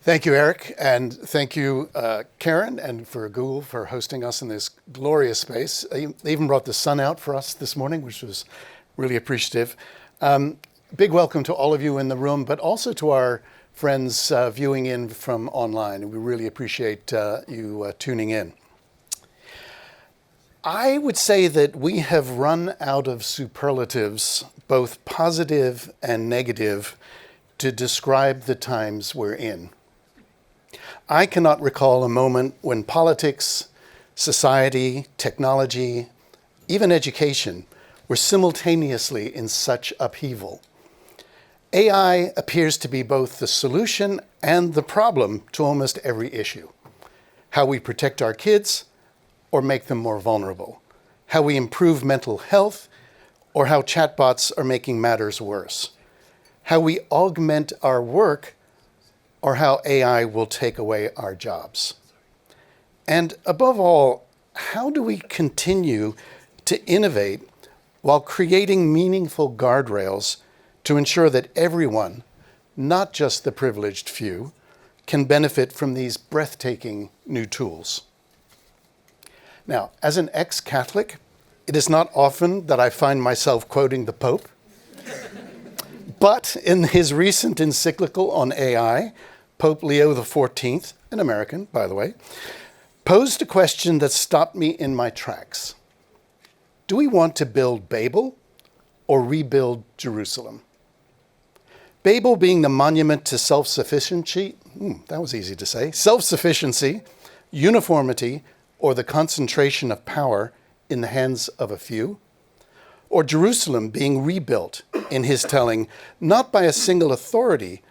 Thank you, Eric, and thank you, Karen, and for Google for hosting us in this glorious space. They even brought the sun out for us this morning, which was really appreciative. Big welcome to all of you in the room, but also to our friends viewing in from online. We really appreciate you tuning in. I would say that we have run out of superlatives, both positive and negative, to describe the times we're in. I cannot recall a moment when politics, society, technology, even education were simultaneously in such upheaval. AI appears to be both the solution and the problem to almost every issue. How we protect our kids or make them more vulnerable. How we improve mental health or how chatbots are making matters worse. How we augment our work or how AI will take away our jobs. And above all, how do we continue to innovate while creating meaningful guardrails to ensure that everyone, not just the privileged few, can benefit from these breathtaking new tools? Now, as an ex-Catholic, it is not often that I find myself quoting the Pope, but in his recent encyclical on AI, Pope Leo XIV, an American, by the way, posed a question that stopped me in my tracks. Do we want to build Babel or rebuild Jerusalem? Babel being the monument to self-sufficiency, that was easy to say, self-sufficiency, uniformity, or the concentration of power in the hands of a few, or Jerusalem being rebuilt, in his telling, not by a single authority,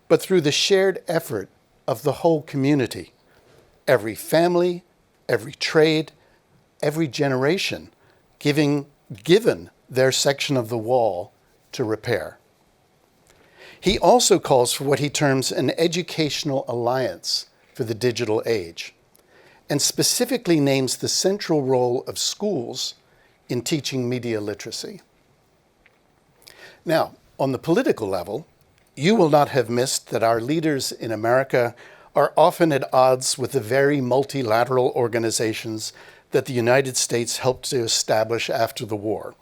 but through the shared effort of the whole community, every family, every trade, every generation, given their section of the wall to repair. He also calls for what he terms an educational alliance for the digital age, and specifically names the central role of schools in teaching media literacy. Now, on the political level, you will not have missed that our leaders in America are often at odds with the very multilateral organizations that the United States helped to establish after the war.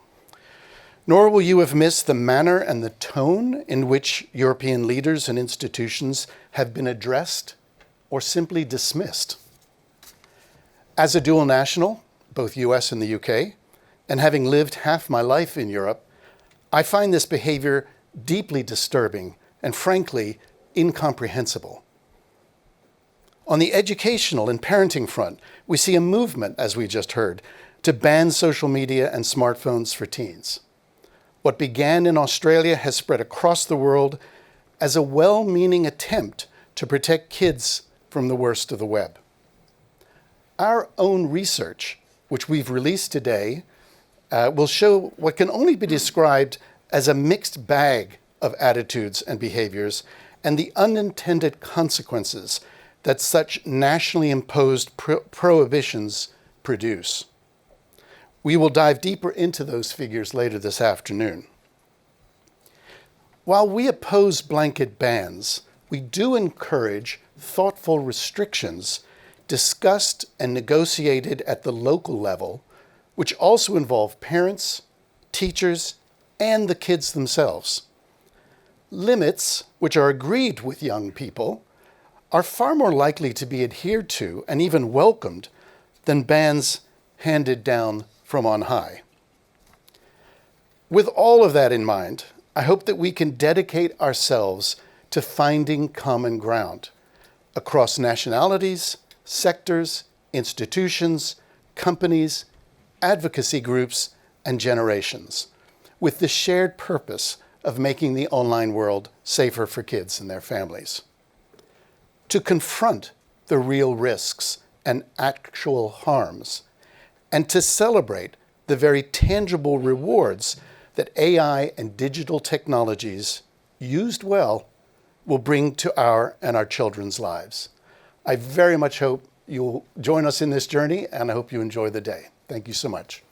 Nor will you have missed the manner and the tone in which European leaders and institutions have been addressed or simply dismissed. As a dual national, both US and the UK, and having lived half my life in Europe, I find this behavior deeply disturbing and frankly, incomprehensible. On the educational and parenting front, we see a movement, as we just heard, to ban social media and smartphones for teens. What began in Australia has spread across the world as a well-meaning attempt to protect kids from the worst of the web. Our own research, which we've released today, will show what can only be described as a mixed bag of attitudes and behaviors and the unintended consequences that such nationally imposed prohibitions produce. We will dive deeper into those figures later this afternoon. While we oppose blanket bans, we do encourage thoughtful restrictions discussed and negotiated at the local level, which also involve parents, teachers, and the kids themselves. Limits, which are agreed with young people, are far more likely to be adhered to and even welcomed than bans handed down from on high. With all of that in mind, I hope that we can dedicate ourselves to finding common ground across nationalities, sectors, institutions, companies, advocacy groups, and generations, with the shared purpose of making the online world safer for kids and their families. To confront the real risks and actual harms, and to celebrate the very tangible rewards that AI and digital technologies, used well, will bring to our and our children's lives. I very much hope you'll join us in this journey, and I hope you enjoy the day. Thank you so much.